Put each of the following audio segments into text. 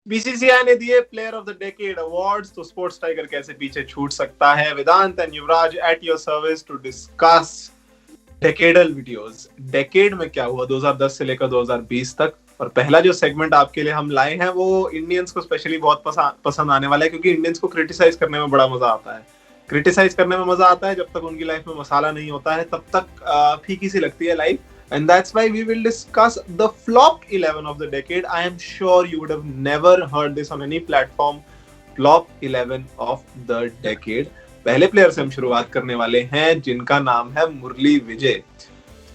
BCCI ने दिए player of the decade awards, तो स्पोर्ट्स टाइगर कैसे पीछे छूट सकता है। Vedant and Yuvraj at your service to discuss decadal videos. Decade में क्या हुआ 2010 से लेकर 2020 तक। और पहला जो सेगमेंट आपके लिए हम लाए हैं वो इंडियंस को स्पेशली बहुत पसंद आने वाला है, क्योंकि इंडियंस को क्रिटिसाइज करने में बड़ा मजा आता है। क्रिटिसाइज करने में मजा आता है जब तक उनकी लाइफ में मसाला नहीं होता है, तब तक फीकी सी लगती है life. And that's why we will discuss the flop 11 of the decade. I am sure you would have never heard this on any platform. Flop 11 of the decade. पहले प्लेयर से हम शुरुआत करने वाले हैं जिनका नाम है मुरली विजय।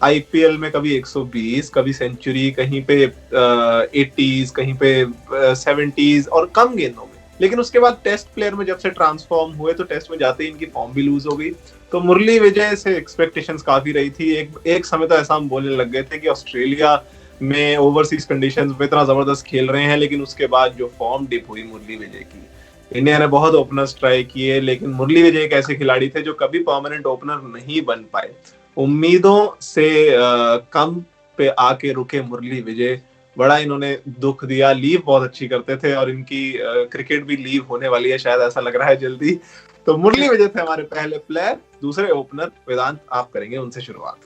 आईपीएल में कभी 120, कभी सेंचुरी, कहीं पे 80s, कहीं पे 70s और कम गेंदों में। लेकिन उसके बाद टेस्ट प्लेयर में जब से ट्रांसफॉर्म हुए तो टेस्ट में जाते ही इनकी फॉर्म भी लूज हो गई। तो मुरली विजय से एक्सपेक्टेशंस काफी रही थी। एक समय तो ऐसा हम बोलने लग गए थे कि ऑस्ट्रेलिया में ओवरसीज कंडीशंस में इतना जबरदस्त खेल रहे हैं, लेकिन उसके बाद जो फॉर्म डिप हुई मुरली विजय की, इंडिया ने बहुत ओपनर्स ट्राई किए, लेकिन मुरली विजय एक ऐसे खिलाड़ी थे जो कभी परमानेंट ओपनर नहीं बन पाए। उम्मीदों से कम पे आके रुके मुरली विजय। बड़ा इन्होंने दुख दिया। लीव बहुत अच्छी करते थे और इनकी क्रिकेट भी लीव होने वाली है शायद, ऐसा लग रहा है जल्दी। तो मुरली विजय थे हमारे पहले प्लेयर। दूसरे ओपनर वेदांत, आप करेंगे उनसे शुरुआत।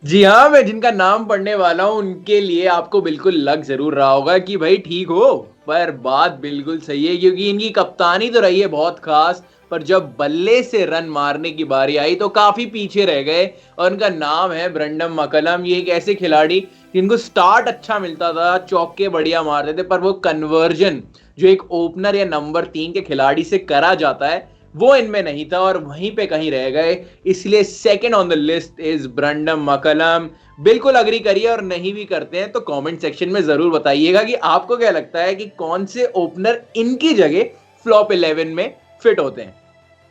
जी हाँ, मैं जिनका नाम पढ़ने वाला हूँ उनके लिए आपको बिल्कुल लग जरूर रहा होगा कि भाई ठीक हो, पर बात बिल्कुल सही है, क्योंकि इनकी कप्तानी तो रही है बहुत खास, पर जब बल्ले से रन मारने की बारी आई तो काफी पीछे रह गए। और उनका नाम है ब्रंडम मकलम। ये एक ऐसे खिलाड़ी जिनको स्टार्ट अच्छा मिलता था, चौके बढ़िया मारते थे, पर वो कन्वर्जन जो एक ओपनर या नंबर 3 के खिलाड़ी से करा जाता है वो इनमें नहीं था और वहीं पे कहीं रह गए। इसलिए second on the list is Brendon McCullum. बिल्कुल अग्री करिए, और नहीं भी करते हैं तो कमेंट सेक्शन में जरूर बताइएगा कि आपको क्या लगता है कि कौन से ओपनर इनकी जगह फ्लॉप 11 में फिट होते हैं।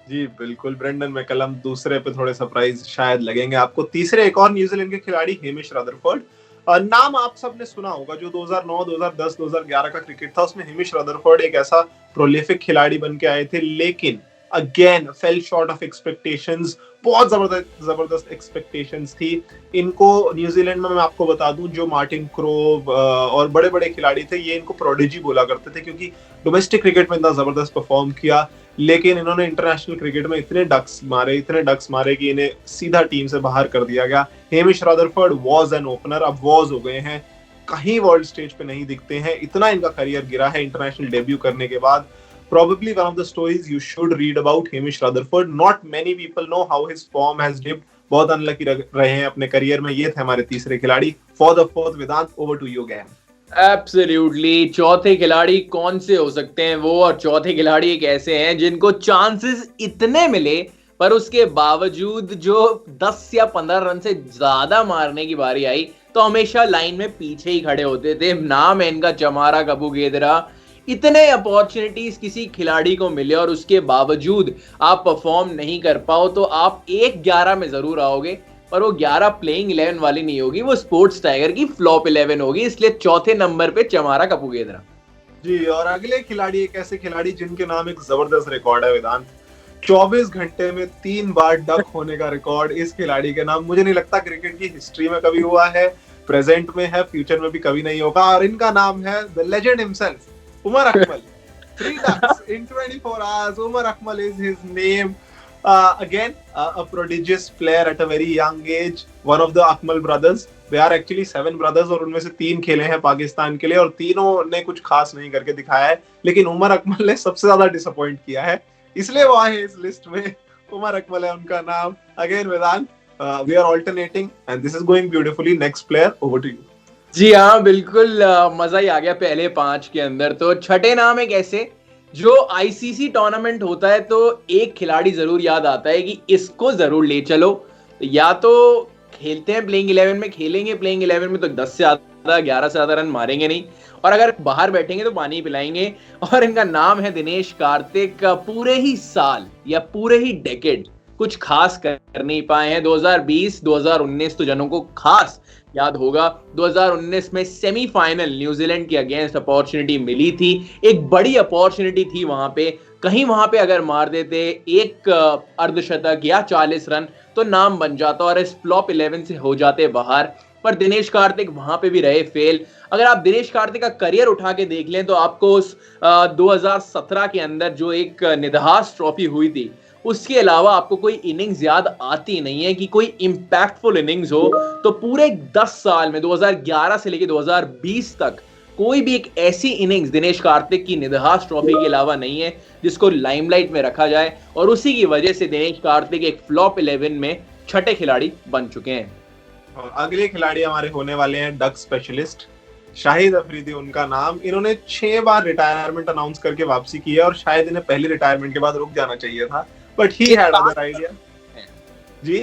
जी बिल्कुल, ब्रेंडन मैकलम दूसरे पे थोड़े सरप्राइज शायद लगेंगे आपको। तीसरे एक और न्यूजीलैंड के खिलाड़ी हेमिश रदरफोर्ड। नाम आप सबने सुना होगा। जो 2009, 2010, 2011 का क्रिकेट था उसमें हेमिश रदरफोर्ड एक ऐसा प्रोलिफिक खिलाड़ी बन के आए थे, लेकिन again fail short of expectations. बहुत जबरदस्त एक्सपेक्टेशंस थी इनको। न्यूजीलैंड में मैं आपको बता दूं, जो मार्टिन क्रोव और बड़े बड़े खिलाड़ी थे ये इनको प्रोडिजी बोला करते थे, क्योंकि डोमेस्टिक क्रिकेट में इतना जबरदस्त परफॉर्म किया। लेकिन इन्होंने इंटरनेशनल क्रिकेट में इतने डक्स मारे कि इन्हें सीधा टीम से बाहर कर दिया गया। Hamish Rutherford was an opener, अब वाज हो गए हैं, कहीं वर्ल्ड स्टेज पे नहीं दिखते हैं। इतना इनका करियर गिरा है इंटरनेशनल डेब्यू करने के बाद। Probably one of the stories you should read about Hamish Rutherford. Not many people know how his form has dipped. बहुत अनलकी रहे हैं अपने करियर में। ये थे हमारे तीसरे खिलाड़ी। For the fourth, Vedant, over to you again. Absolutely. चौथे खिलाड़ी कौन से हो सकते हैं वो, और चौथे खिलाड़ी एक ऐसे हैं जिनको चांसेस इतने मिले पर उसके बावजूद जो 10 या 15 रन से ज्यादा मारने की बारी आई तो हमेशा लाइन में पीछे ही खड़े होते थे। नाम है इनका चमारा कपुगेदरा। इतने अपॉर्चुनिटीज किसी खिलाड़ी को मिले और उसके बावजूद आप परफॉर्म नहीं कर पाओ तो आप 1-11 में जरूर आओगे, पर वो 11 प्लेइंग 11 वाली नहीं होगी, वो स्पोर्ट्स टाइगर की फ्लॉप 11 होगी। इसलिए चौथे नंबर पे चमारा कपुगेदरा। जी, और अगले खिलाड़ी एक ऐसे खिलाड़ी जिनके नाम एक जबरदस्त रिकॉर्ड है वेदांत। 24 घंटे में 3 बार डक होने का रिकॉर्ड इस खिलाड़ी के नाम। मुझे नहीं लगता क्रिकेट की हिस्ट्री में कभी हुआ है, प्रेजेंट में है, फ्यूचर में भी कभी नहीं होगा। और इनका नाम है the legend himself, Umar Akmal. 3 ducks in 24 hours. Umar Akmal is his name. Again, a prodigious player at a very young age. One of the Akmal brothers. They are actually 7 brothers और उनमें से 3 खेले हैं पाकिस्तान के लिए और तीनों ने कुछ खास नहीं करके दिखाया है। लेकिन उमर अकमल ने सबसे ज्यादा डिसअपॉइंट किया है, इसलिए वो आए इस लिस्ट में। उमर अकमल है उनका नाम। Again, Vedant, we are alternating and this is going beautifully. Next player, over to you. जी हाँ, बिल्कुल मजा ही आ गया पहले 5 के अंदर। तो छठे नाम एक ऐसे जो आईसीसी टूर्नामेंट होता है तो एक खिलाड़ी जरूर याद आता है कि इसको जरूर ले चलो। या तो खेलते हैं प्लेइंग 11 में, खेलेंगे प्लेइंग 11 में तो 10 से ज्यादा 11 से ज्यादा रन मारेंगे नहीं, और अगर बाहर बैठेंगे तो पानी पिलाएंगे। और इनका नाम है दिनेश कार्तिक। पूरे ही साल या पूरे ही डेकेड कुछ खास कर नहीं पाए हैं। 2020, 2019 तो जनों को खास याद होगा। 2019 में सेमीफाइनल न्यूजीलैंड के अगेंस्ट अपॉर्चुनिटी मिली थी, एक बड़ी अपॉर्चुनिटी थी वहां पे। कहीं वहां पे अगर मार देते एक अर्धशतक या 40 रन तो नाम बन जाता और इस फ्लॉप 11 से हो जाते बाहर। पर दिनेश कार्तिक वहां पे भी रहे फेल। अगर आप दिनेश कार्तिक का करियर उठा के देख लें तो आपको उस 2017 के अंदर जो एक निदहास ट्रॉफी हुई थी, उसके अलावा आपको कोई इनिंग्स याद आती नहीं है कि कोई इंपैक्टफुल इनिंग्स हो। तो पूरे 10 साल में 2011 से लेकर 2020 तक कोई भी एक ऐसी इनिंग्स दिनेश कार्तिक की निदहास ट्रॉफी के अलावा नहीं है जिसको लाइमलाइट में रखा जाए, और उसी की वजह से दिनेश कार्तिक एक फ्लॉप 11 में छठे खिलाड़ी बन चुके हैं। और अगले खिलाड़ी हमारे होने वाले हैं डक स्पेशलिस्ट शाहिद अफरीदी, उनका नाम। इन्होंने 6 बार रिटायरमेंट अनाउंस करके वापसी की है और शायद इन्हें पहली रिटायरमेंट के बाद रुक जाना चाहिए था, but he had other idea. जी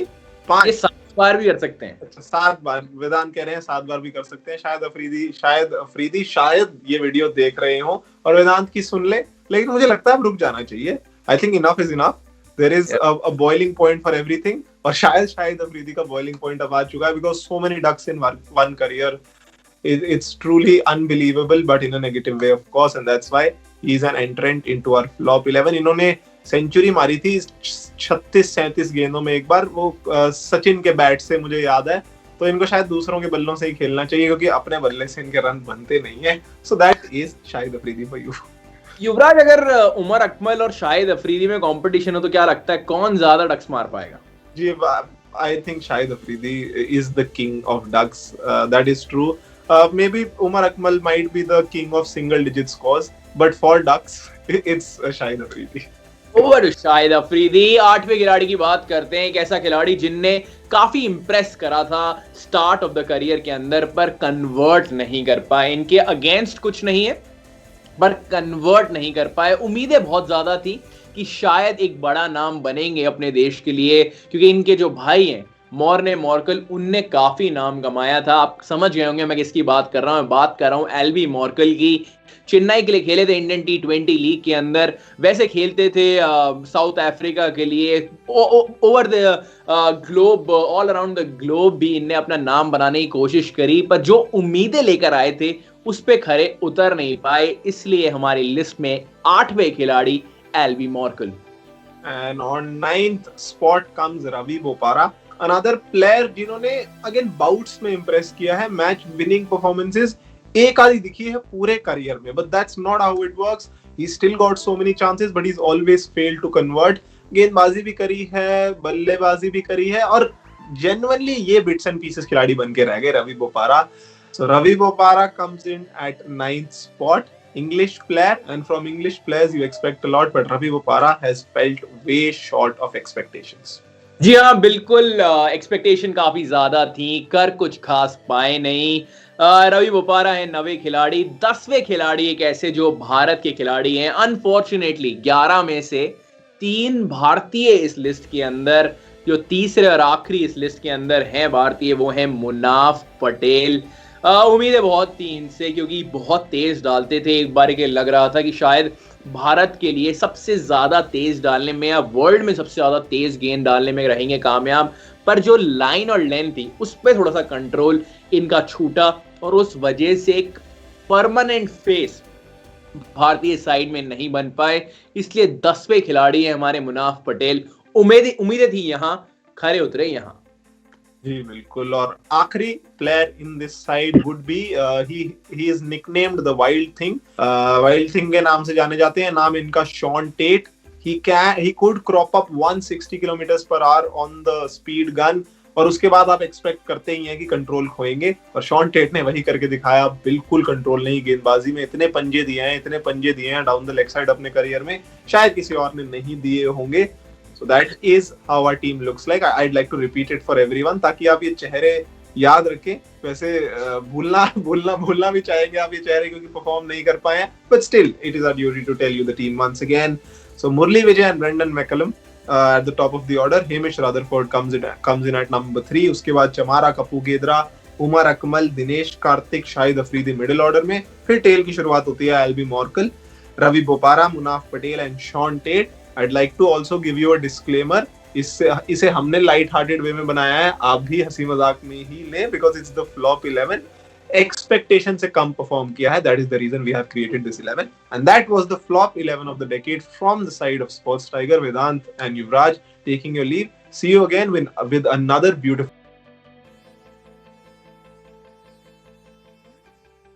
5 बार भी कर सकते हैं। अच्छा 7 बार, वेदांत कह रहे हैं 7 बार भी कर सकते हैं। शायद अफरीदी ये वीडियो देख रहे हो और वेदांत की सुन ले, लेकिन मुझे लगता है अब रुक जाना चाहिए। I think enough is enough, there is a boiling point for everything, और शायद अफरीदी का बॉइलिंग पॉइंट अब आ चुका है, because so many ducks in one career, it's truly unbelievable, but in a negative way of course, and that's why he's an entrant into our flop 11। इन्होंने century मारी थी 36-37 गेंदों में एक बार, वो सचिन के बैट से मुझे याद है, तो इनको शायद दूसरों के बल्लों से ही खेलना चाहिए क्योंकि अपने बल्ले से इनके रन बनते नहीं है। So that is Shahid Afridi for you. Yuvraj, अगर उमर अकमल और शाहिद अफरीदी में कंपटीशन हो तो क्या लगता है कौन ज्यादा डक्स मार पाएगा? जी, I think Shahid Afridi is the king of ducks. That is true. Maybe Umar Akmal might be the king of single-digit scores, but for ducks, it's Shahid Afridi. Over Shahid Afridi. 8वें खिलाड़ी की बात करते हैं, एक ऐसा खिलाड़ी जिनने काफी इंप्रेस करा था स्टार्ट ऑफ द करियर के अंदर, पर कन्वर्ट नहीं कर पाए। इनके अगेंस्ट कुछ नहीं है, पर कन्वर्ट नहीं कर पाए। उम्मीदें बहुत ज्यादा थी कि शायद एक बड़ा नाम बनेंगे अपने देश के लिए, क्योंकि इनके जो भाई हैं मॉर्ने मॉर्कल, उनने काफी नाम कमाया था। आप समझ गए होंगे मैं किसकी बात कर रहा हूं। बात कर रहा हूं एल्बी मॉर्कल की। चेन्नई के लिए खेले थे इंडियन T20 लीग के अंदर, वैसे खेलते थे साउथ अफ्रीका के लिए। Over the globe, all around the globe भी इनने अपना नाम बनाने की कोशिश करी, पर जो उम्मीदें लेकर आए थे उस पे खरे उतर नहीं पाए। इसलिए हमारी लिस्ट में 8वें खिलाड़ी Albie Morkel. And on 9th spot comes Ravi Bopara, another player जिन्होंने अगेन बाउट्स में इंप्रेस किया है, मैच विनिंग परफॉर्मेंसेस एक आधी दिखी है पूरे करियर में, but that's not how it works. He still got so many chances, but he is always failed to convert. गेंदबाजी भी करी है, बल्लेबाजी भी करी है, और जेन्युइनली ये बिट्स एंड पीसेस खिलाड़ी बन के रह गए रवि बोपारा। सो Ravi Bopara comes in at 9th spot, English player, and from English players you expect a lot, but Ravi Bopara has felt way short of expectations. जी हाँ, बिल्कुल एक्सपेक्टेशन काफी ज्यादा थी, कर कुछ खास पाए नहीं। रवि बोपारा है 9वें खिलाड़ी। 10वें खिलाड़ी एक ऐसे जो भारत के खिलाड़ी हैं। अनफॉर्चुनेटली 11 में से 3 भारतीय इस लिस्ट के अंदर, जो तीसरे और आखिरी इस लिस्ट के अंदर हैं भारतीय, वो हैं मुनाफ पटेल। उम्मीदें बहुत थी इनसे क्योंकि बहुत तेज डालते थे। एक बार के लग रहा था कि शायद भारत के लिए सबसे ज्यादा तेज डालने में या वर्ल्ड में सबसे ज्यादा तेज गेंद डालने में रहेंगे कामयाब, पर जो लाइन और लेंथ थी उस पर थोड़ा सा कंट्रोल इनका छूटा, और उस वजह से एक परमानेंट फेस भारतीय साइड में नहीं बन पाए। इसलिए 10वें खिलाड़ी है हमारे मुनाफ पटेल। उम्मीदें थी यहाँ, खरे उतरे यहाँ। जी बिल्कुल। और आखिरी player in this side would be, he is nicknamed the wild thing. Wild thing के नाम से जाने जाते हैं। नाम इनका Shaun Tait. he could crop up 160 kilometre per hour on the speed gun, और उसके बाद आप एक्सपेक्ट करते ही हैं कि कंट्रोल खोएंगे, और शॉन टेट ने वही करके दिखाया। बिल्कुल कंट्रोल नहीं गेंदबाजी में। इतने पंजे दिए हैं डाउन द लेग साइड अपने करियर में, शायद किसी और ने नहीं दिए होंगे। So that is how our team looks like. I'd like to repeat it for everyone, ताकि आप ये चेहरे याद रखें। वैसे भूलना भी चाहेंगे आप ये चेहरे क्योंकि परफॉर्म नहीं कर पाए हैं, but still it is our duty to tell you the team once again. So Murli Vijay and Brendan McCullum at the top of the order. Hamish Rutherford comes in at number 3. उसके बाद Chamara, Kapugedera, Umar Akmal, Dinesh Karthik, Shahid Afridi middle order में। फिर tail की शुरुआत होती है Albie Morkel, Ravi Bopara, Munaf Patel and Shaun Tait. I'd like to also give you a disclaimer. इसे हमने लाइट हार्टेड वे में बनाया है, आप भी हंसी मजाक में ही लें, because it's the flop 11. Expectation से कम परफॉर्म किया है, that is the reason we have created this 11. And that was the flop 11 of the decade from the side of Sports Tiger. Vedant and Yuvraj taking your leave. See you again with another beautiful